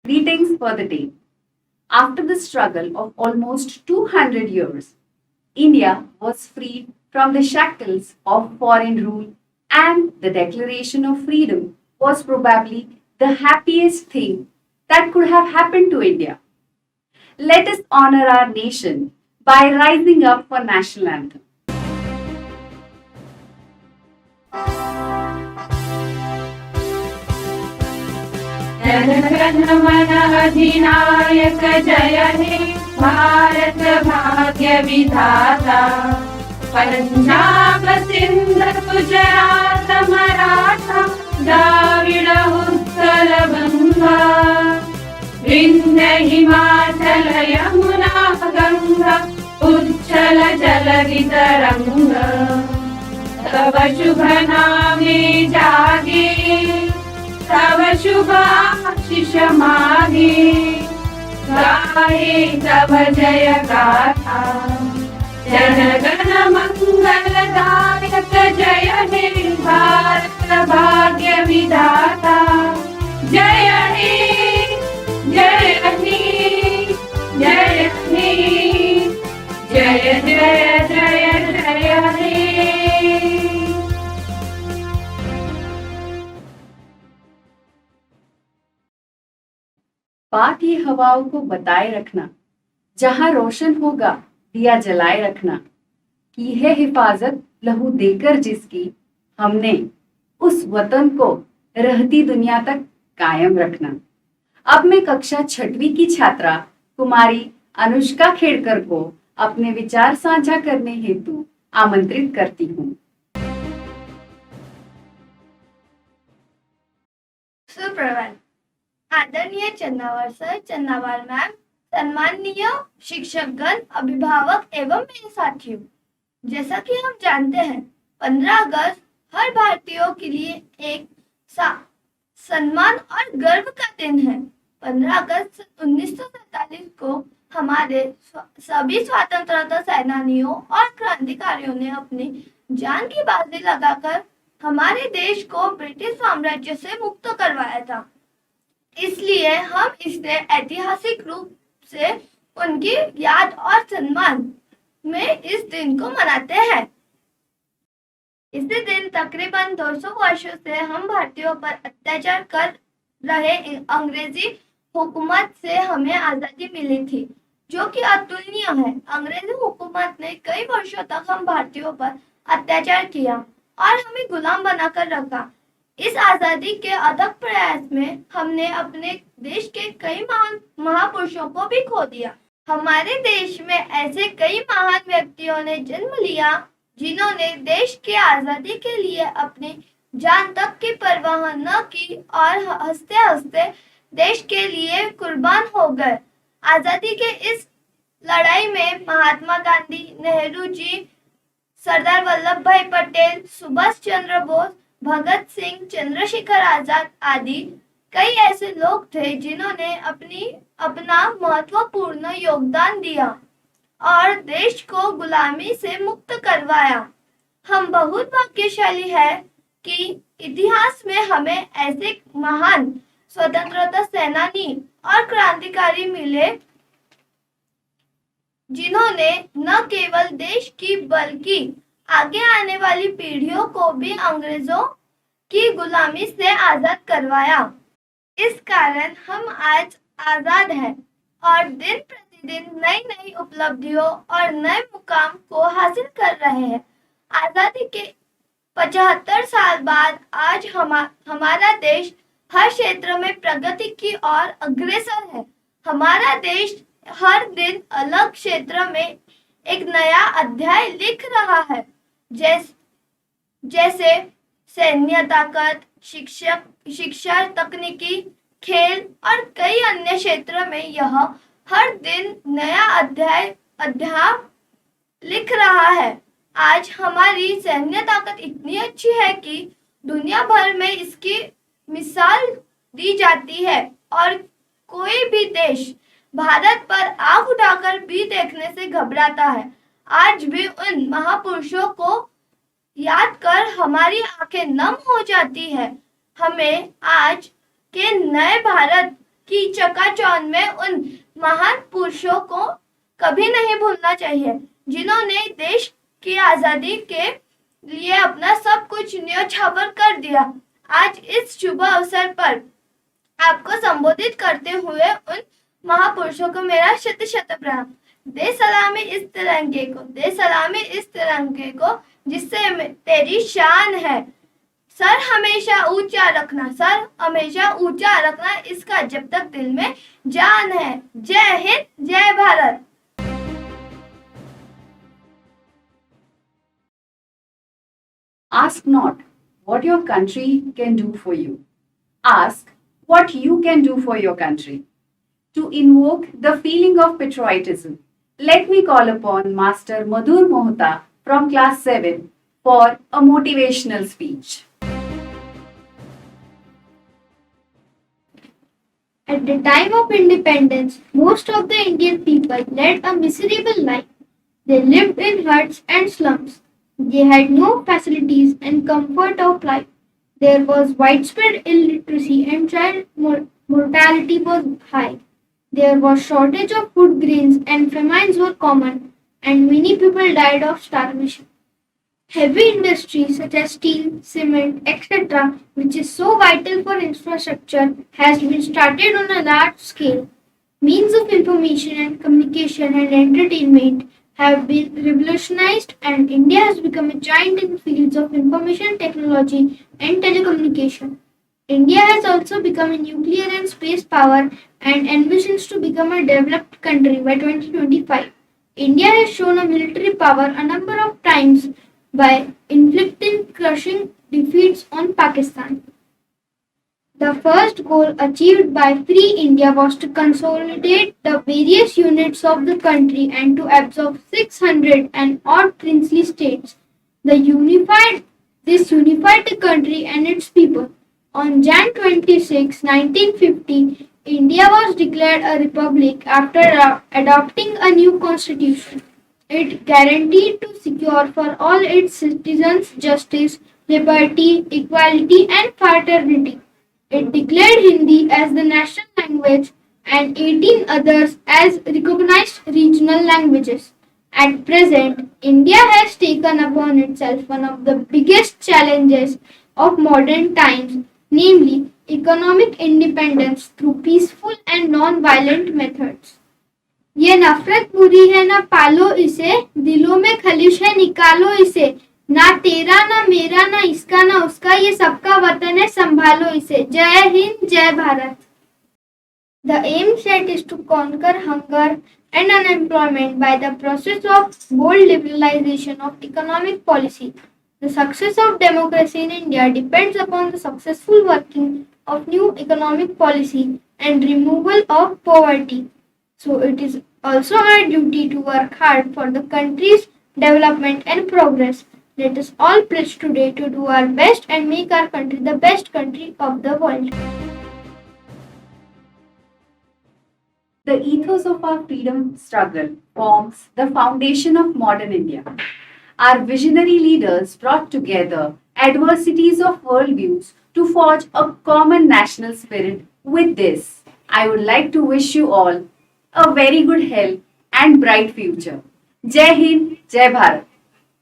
Greetings for the day. After the struggle of almost 200 years, India was freed from the shackles of foreign rule, and the Declaration of Freedom was probably the happiest thing that could have happened to India. Let us honor our nation by rising up for national anthem. Jana Gana मन अधिनायक जय हे भारत भाग्य विधाता। पंजाब सिंध गुजरात मराठा द्राविड उत्कल बंगा विंध्य हिमाचल यमुना गंगा उच्छल जलधि तरंगा। तव शुभ नामे जागे तव शुभ आशीष मागे गाये तव जय गाथा। जन गण मंगलदायक जय हे भारत भाग्य विधाता। जय हे जय हे जय हे जय जय जय जय हे। बात ये हवाओं को बताए रखना, जहां रोशन होगा दिया जलाए रखना। की है हिफाजत लहू देकर जिसकी, हमने उस वतन को रहती दुनिया तक कायम रखना। अब मैं कक्षा 6वीं की छात्रा कुमारी अनुष्का खेड़कर को अपने विचार साझा करने हेतु आमंत्रित करती हूँ। सुप्रभात। आदरणीय चन्नावर सर, चन्नावर मैम, सम्माननीय शिक्षकगण, अभिभावक एवं मेरे साथियों, जैसा कि हम जानते हैं 15 अगस्त हर भारतीयों के लिए एक सम्मान और गर्व का दिन है। 15 अगस्त 1947 को हमारे सभी स्वतंत्रता सेनानियों और क्रांतिकारियों ने अपनी जान की बाजी लगाकर हमारे देश को ब्रिटिश साम्राज्य से मुक्त करवाया था। इसलिए हम इसे ऐतिहासिक रूप से उनकी याद और सम्मान में इस दिन को मनाते हैं। इसी दिन तकरीबन 200 वर्षों से हम भारतीयों पर अत्याचार कर रहे अंग्रेजी हुकूमत से हमें आजादी मिली थी, जो कि अतुलनीय है। अंग्रेजी हुकूमत ने कई वर्षों तक हम भारतीयों पर अत्याचार किया और हमें गुलाम बनाकर रखा। इस आजादी के अथक प्रयास में हमने अपने देश के कई महान महापुरुषों को भी खो दिया। हमारे देश में ऐसे कई महान व्यक्तियों ने जन्म लिया जिन्होंने देश की आजादी के लिए अपनी जान तक की परवाह न की और हंसते हंसते देश के लिए कुर्बान हो गए। आजादी के इस लड़ाई में महात्मा गांधी, नेहरू जी, सरदार वल्लभ भाई पटेल, सुभाष चंद्र बोस, भगत सिंह, चंद्रशेखर आजाद आदि कई ऐसे लोग थे जिन्होंने अपना महत्वपूर्ण योगदान दिया और देश को गुलामी से मुक्त करवाया। हम बहुत भाग्यशाली हैं कि इतिहास में हमें ऐसे महान स्वतंत्रता सेनानी और क्रांतिकारी मिले जिन्होंने न केवल देश की बल्कि आगे आने वाली पीढ़ियों को भी अंग्रेजों की गुलामी से आजाद करवाया। इस कारण हम आज आजाद हैं और दिन प्रतिदिन नई नई उपलब्धियों और नए मुकाम को हासिल कर रहे हैं। आजादी के 75 साल बाद आज हमारा देश हर क्षेत्र में प्रगति की ओर अग्रसर है। हमारा देश हर दिन अलग क्षेत्र में एक नया अध्याय लिख रहा है, जैसे सैन्य ताकत, शिक्षा, तकनीकी, खेल और कई अन्य क्षेत्र में यह हर दिन नया अध्याय लिख रहा है। आज हमारी सैन्य ताकत इतनी अच्छी है कि दुनिया भर में इसकी मिसाल दी जाती है और कोई भी देश भारत पर आंख उठाकर भी देखने से घबराता है। आज भी उन महापुरुषों को याद कर हमारी आंखें नम हो जाती है। हमें आज के नए भारत की चकाचौंध में उन महान पुरुषों को कभी नहीं भूलना चाहिए जिन्होंने देश की आजादी के लिए अपना सब कुछ न्योछावर कर दिया। आज इस शुभ अवसर पर आपको संबोधित करते हुए उन महापुरुषों को मेरा शत शत प्रणाम। दे सलामी इस तिरंगे को, दे सलामी इस तिरंगे को जिससे तेरी शान है। सर हमेशा ऊंचा रखना, सर हमेशा ऊंचा रखना, इसका जब तक दिल में जान है। जय हिंद, जय Bharat. Ask not what your country can do for you. Ask what you can do for your country. To invoke the feeling of patriotism, let me call upon Master Madhur Mohta from class 7 for a motivational speech. At the time of independence, most of the Indian people led a miserable life. They lived in huts and slums. They had no facilities and comfort of life. There was widespread illiteracy and child mortality was high. There was shortage of food grains and famines were common, and many people died of starvation. Heavy industries such as steel, cement, etc., which is so vital for infrastructure, has been started on a large scale. Means of information and communication and entertainment have been revolutionized, and India has become a giant in fields of information technology and telecommunication. India has also become a nuclear and space power and ambitions to become a developed country by 2025. India has shown a military power a number of times by inflicting crushing defeats on Pakistan. The first goal achieved by Free India was to consolidate the various units of the country and to absorb 600 and odd princely states. This unified the country and its people. On Jan 26, 1950, India was declared a republic after adopting a new constitution. It guaranteed to secure for all its citizens justice, liberty, equality, and fraternity. It declared Hindi as the national language and 18 others as recognized regional languages. At present, India has taken upon itself one of the biggest challenges of modern times, namely economic independence through peaceful and non-violent methods. ये नफरत बुरी है ना पालो इसे, दिलों में खलिश है निकालो इसे, ना तेरा ना मेरा ना इसका ना उसका, ये सबका वतन है संभालो इसे। जय हिंद, जय Bharat. The aim set is to conquer hunger and unemployment by the process of bold liberalization of economic policy. The success of democracy in India depends upon the successful working of new economic policy and removal of poverty. So it is also our duty to work hard for the country's development and progress. Let us all pledge today to do our best and make our country the best country of the world. The ethos of our freedom struggle forms the foundation of modern India. Our visionary leaders brought together adversities of worldviews to forge a common national spirit. With this, I would like to wish you all a very good health and bright future. Jai Hind, Jai Bharat.